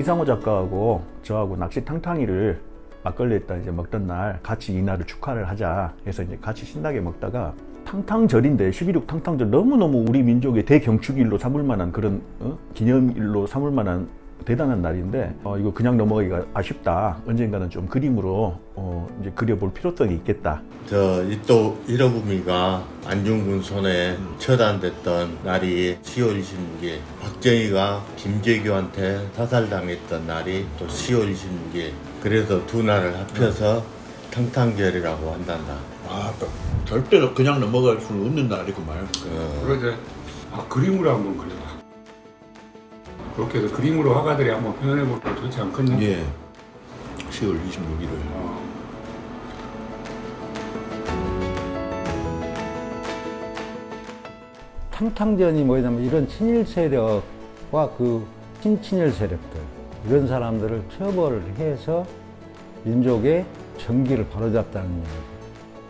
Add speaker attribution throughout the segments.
Speaker 1: 이상호 작가하고 저하고 낚시 탕탕이를 막걸리에다 이제 먹던 날 같이 이날을 축하를 하자 해서 이제 같이 신나게 먹다가 탕탕절인데 11.6 탕탕절 너무너무 우리 민족의 대경축일로 삼을 만한 그런 기념일로 삼을 만한 대단한 날인데 이거 그냥 넘어가기가 아쉽다. 언젠가는 좀 그림으로 이제 그려볼 필요성이 있겠다.
Speaker 2: 또 일어부미가 안중근 손에 처단됐던 날이 10월 26일, 박정희가 김재규한테 사살당했던 날이 또 10월 26일. 그래서 두 날을 합쳐서 탕탕절이라고 한단다.
Speaker 3: 절대로 그냥 넘어갈 수는 없는 날이구만.
Speaker 4: 그러자 그림으로 한번 그려봐. 그렇게 해서 그림으로 화가들이 한번 표현해볼까 좋지 않겠냐?
Speaker 3: 예. 10월 26일을.
Speaker 5: 탕탕전이 뭐냐면 이런 친일 세력과 그 친친일 세력들 이런 사람들을 처벌을 해서 민족의 정기를 바로잡다는 얘기죠.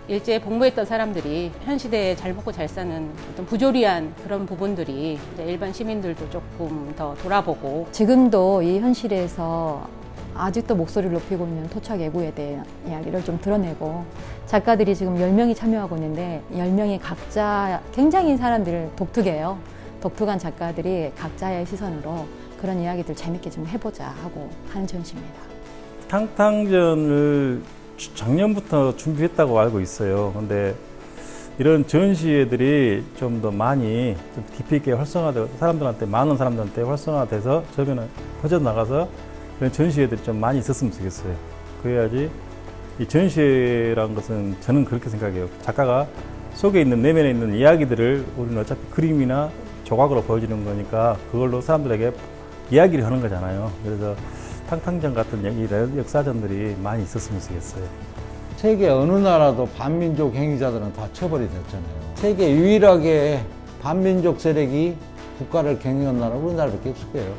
Speaker 6: 일제에 복무했던 사람들이 현 시대에 잘 먹고 잘 사는 어떤 부조리한 그런 부분들이 이제 일반 시민들도 조금 더 돌아보고
Speaker 7: 지금도 이 현실에서 아직도 목소리를 높이고 있는 토착 애구에 대한 이야기를 좀 드러내고 작가들이 지금 10명이 참여하고 있는데 10명이 각자 굉장히 사람들 독특해요. 독특한 작가들이 각자의 시선으로 그런 이야기들 재밌게 좀 해보자 하고 하는 전시입니다.
Speaker 8: 탕탕전을 작년부터 준비했다고 알고 있어요. 근데 이런 전시회들이 좀 더 많이 좀 깊이 있게 활성화되고 사람들한테 많은 사람들한테 활성화돼서 저변에 퍼져나가서 그런 전시회들이 좀 많이 있었으면 좋겠어요. 그래야지 이 전시회라는 것은 저는 그렇게 생각해요. 작가가 속에 있는 내면에 있는 이야기들을 우리는 어차피 그림이나 조각으로 보여주는 거니까 그걸로 사람들에게 이야기를 하는 거잖아요. 그래서 탕탕전 같은 이 역사전들이 많이 있었으면 좋겠어요.
Speaker 5: 세계 어느 나라도 반민족 행위자들은 다 처벌이 됐잖아요. 세계 유일하게 반민족 세력이 국가를 경영한 나라가 우리나라밖에 없을 거예요.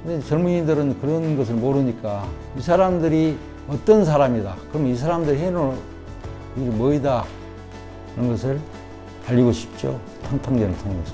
Speaker 5: 근데 젊은이들은 그런 것을 모르니까 이 사람들이 어떤 사람이다. 그럼 이 사람들이 해놓은 일이 뭐이다. 하는 것을 알리고 싶죠. 탕탕전을 통해서.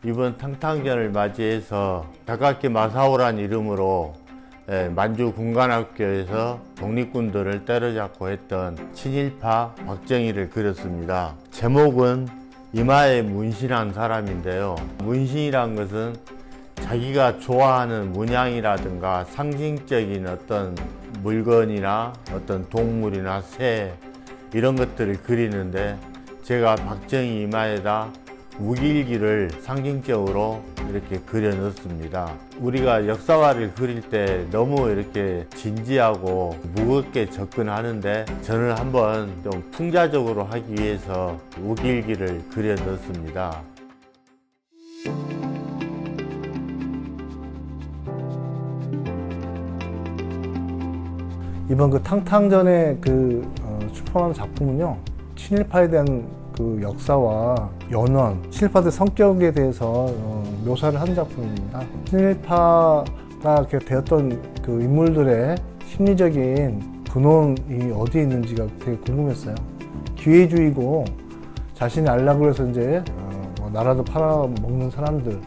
Speaker 2: 이번 탕탕전을 맞이해서 다카키 마사오란 이름으로 만주 군관학교에서 독립군들을 때려잡고 했던 친일파 박정희를 그렸습니다. 제목은 이마에 문신한 사람인데요. 문신이란 것은 자기가 좋아하는 문양이라든가 상징적인 어떤 물건이나 어떤 동물이나 새 이런 것들을 그리는데 제가 박정희 이마에다 우길기를 상징적으로 이렇게 그려 넣습니다. 우리가 역사화를 그릴 때 너무 이렇게 진지하고 무겁게 접근하는데 저는 한번 좀 풍자적으로 하기 위해서 우길기를 그려 넣습니다.
Speaker 9: 이번 그 탕탕전의 출판한 작품은요, 친일파에 대한 그 역사와 연원, 친일파들 성격에 대해서 묘사를 한 작품입니다. 친일파가 이렇게 되었던 그 인물들의 심리적인 근원이 어디에 있는지가 되게 궁금했어요. 기회주의고 자신이 알라고 해서 이제 나라도 팔아먹는 사람들의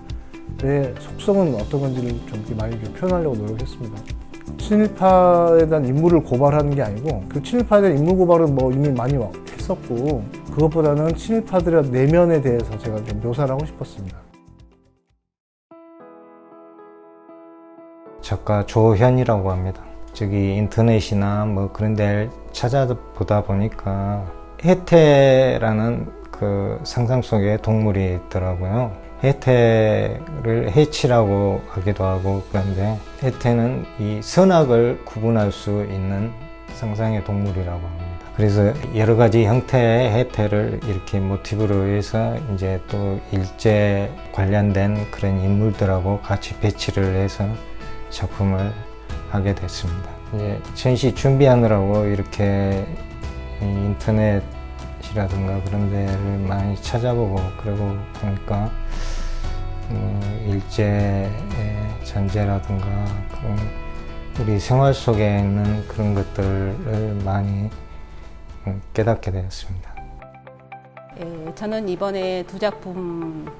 Speaker 9: 속성은 어떤 건지를 좀 이렇게 많이 표현하려고 노력했습니다. 친일파에 대한 인물을 고발하는 게 아니고 그 친일파에 대한 인물 고발은 뭐 이미 많이 했었고 그것보다는 친일파들의 내면에 대해서 제가 좀 묘사를 하고 싶었습니다.
Speaker 10: 작가 조현이라고 합니다. 저기 인터넷이나 뭐 그런 데를 찾아보다 보니까 해태라는 그 상상 속에 동물이 있더라고요. 해태를 해치라고 하기도 하고 그런데 해태는 이 선악을 구분할 수 있는 상상의 동물이라고 합니다. 그래서 여러 가지 형태의 해태를 이렇게 모티브로 해서 이제 또 일제 관련된 그런 인물들하고 같이 배치를 해서 작품을 하게 됐습니다. 이제 전시 준비하느라고 이렇게 인터넷이라든가 그런 데를 많이 찾아보고 그러고 보니까 일제의 전제라든가 우리 생활 속에 있는 그런 것들을 많이 깨닫게 되었습니다.
Speaker 6: 예, 저는 이번에 2작품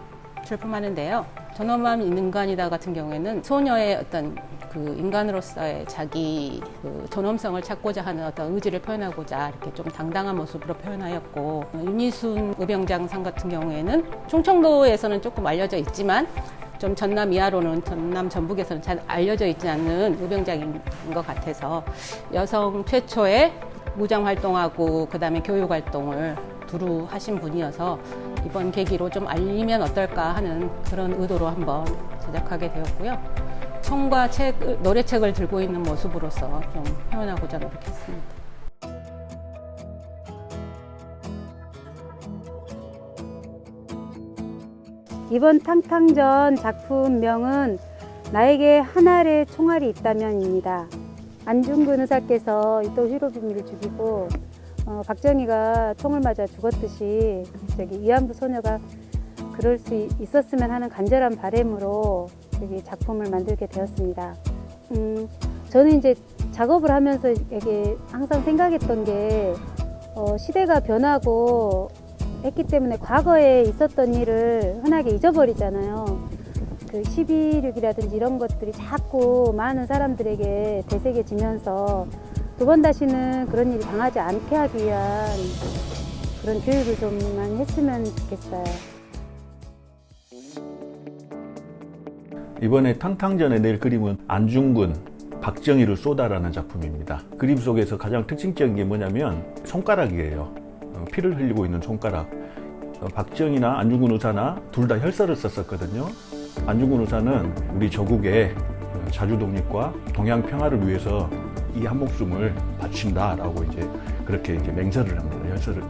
Speaker 6: 출품하는데요. 존엄한 인간이다 같은 경우에는 소녀의 어떤 그 인간으로서의 자기 그 존엄성을 찾고자 하는 어떤 의지를 표현하고자 이렇게 좀 당당한 모습으로 표현하였고, 윤희순 의병장상 같은 경우에는 충청도에서는 조금 알려져 있지만 좀 전남 이하로는 전남 전북에서는 잘 알려져 있지 않는 의병장인 것 같아서 여성 최초의 무장 활동하고 그다음에 교육 활동을 두루 하신 분이어서 이번 계기로 좀 알리면 어떨까 하는 그런 의도로 한번 제작하게 되었고요. 총과 책, 노래책을 들고 있는 모습으로서 좀 표현하고자 노력했습니다.
Speaker 11: 이번 탕탕전 작품명은 나에게 한 알의 총알이 있다면입니다. 안중근 의사께서 또 희로 비밀을 죽이고 박정희가 총을 맞아 죽었듯이 위안부 소녀가 그럴 수 있었으면 하는 간절한 바람으로 작품을 만들게 되었습니다. 저는 이제 작업을 하면서 이게 항상 생각했던 게 시대가 변하고 했기 때문에 과거에 있었던 일을 흔하게 잊어버리잖아요. 그 12.6이라든지 이런 것들이 자꾸 많은 사람들에게 되새겨지면서 두 번 다시는 그런 일이 당하지 않게 하기 위한 그런 교육을 좀 많이 했으면 좋겠어요.
Speaker 1: 이번에 탕탕전에 낼 그림은 안중근, 박정희를 쏘다라는 작품입니다. 그림 속에서 가장 특징적인 게 뭐냐면 손가락이에요. 피를 흘리고 있는 손가락. 박정희나 안중근 의사나 둘 다 혈서를 썼었거든요. 안중근 의사는 우리 조국의 자주 독립과 동양 평화를 위해서 이 한 목숨을 바친다라고 이제 그렇게 이제 맹세를 합니다.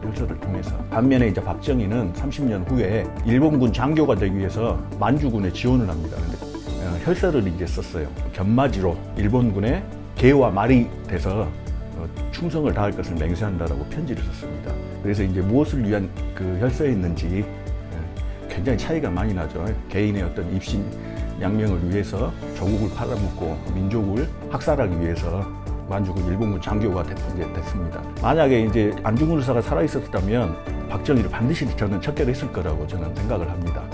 Speaker 1: 혈서를 통해서. 반면에 이제 박정희는 30년 후에 일본군 장교가 되기 위해서 만주군에 지원을 합니다. 근데 혈서를 이제 썼어요. 견마지로 일본군의 개와 말이 돼서 충성을 다할 것을 맹세한다라고 편지를 썼습니다. 그래서 이제 무엇을 위한 그 혈서였는지 굉장히 차이가 많이 나죠. 개인의 어떤 입신 양명을 위해서 조국을 팔아먹고 민족을 학살하기 위해서 만주군 일본군 장교가 됐습니다. 만약에 이제 안중근 의사가 살아 있었다면 박정희를 반드시 저는 척결했을 거라고 저는 생각을 합니다.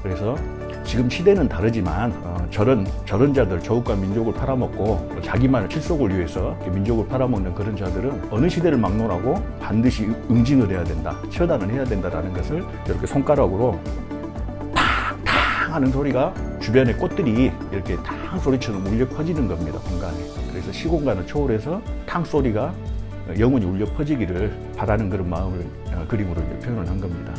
Speaker 1: 그래서 지금 시대는 다르지만 저런 자들, 조국과 민족을 팔아먹고 자기만의 칠속을 위해서 민족을 팔아먹는 그런 자들은 어느 시대를 막론하고 반드시 응징을 해야 된다, 처단을 해야 된다라는 것을 이렇게 손가락으로 탕탕 하는 소리가 주변의 꽃들이 이렇게 탕 소리처럼 울려 퍼지는 겁니다, 공간에. 그래서 시공간을 초월해서 탕 소리가 영원히 울려 퍼지기를 바라는 그런 마음을 그림으로 표현을 한 겁니다.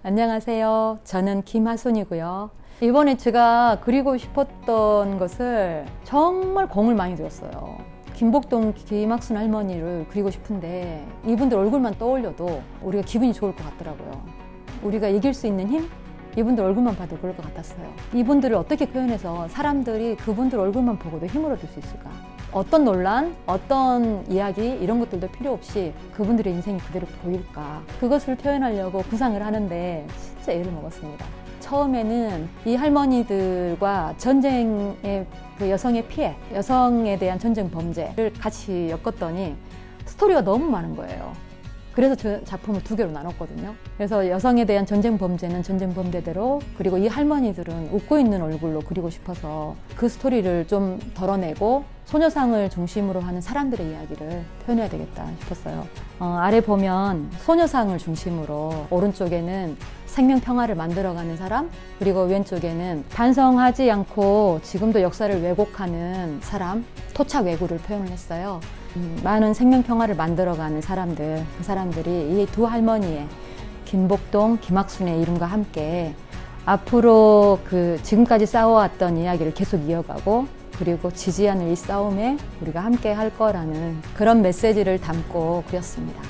Speaker 7: 안녕하세요. 저는 김하순이고요. 이번에 제가 그리고 싶었던 것을 정말 공을 많이 들였어요. 김복동 김학순 할머니를 그리고 싶은데 이분들 얼굴만 떠올려도 우리가 기분이 좋을 것 같더라고요. 우리가 이길 수 있는 힘? 이분들 얼굴만 봐도 그럴 것 같았어요. 이분들을 어떻게 표현해서 사람들이 그분들 얼굴만 보고도 힘을 얻을 수 있을까? 어떤 논란, 어떤 이야기 이런 것들도 필요 없이 그분들의 인생이 그대로 보일까? 그것을 표현하려고 구상을 하는데 진짜 애를 먹었습니다. 처음에는 이 할머니들과 전쟁의 그 여성의 피해, 여성에 대한 전쟁 범죄를 같이 엮었더니 스토리가 너무 많은 거예요. 그래서 저 작품을 두 개로 나눴거든요. 그래서 여성에 대한 전쟁 범죄는 전쟁 범죄대로, 그리고 이 할머니들은 웃고 있는 얼굴로 그리고 싶어서 그 스토리를 좀 덜어내고 소녀상을 중심으로 하는 사람들의 이야기를 표현해야 되겠다 싶었어요. 아래 보면 소녀상을 중심으로 오른쪽에는 생명 평화를 만들어가는 사람, 그리고 왼쪽에는 반성하지 않고 지금도 역사를 왜곡하는 사람, 토착 왜구를 표현을 했어요. 많은 생명 평화를 만들어가는 사람들, 그 사람들이 이 두 할머니의 김복동, 김학순의 이름과 함께 앞으로 그 지금까지 싸워왔던 이야기를 계속 이어가고, 그리고 지지 않을 이 싸움에 우리가 함께 할 거라는 그런 메시지를 담고 그렸습니다.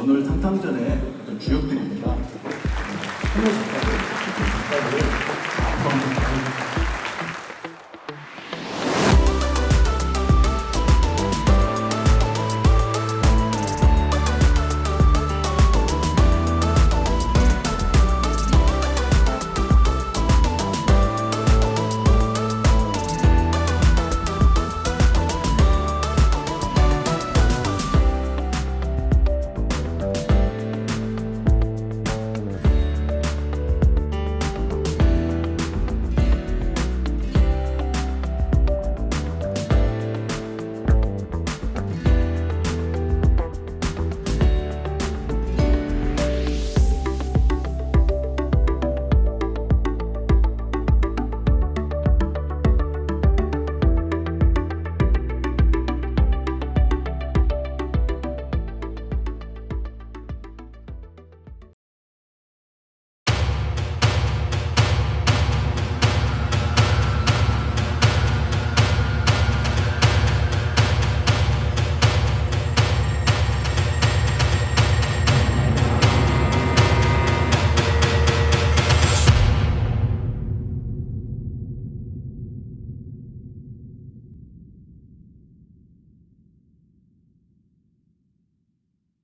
Speaker 1: 오늘 탕탕전의 어떤 주역들입니다. 소녀 작가들, 한번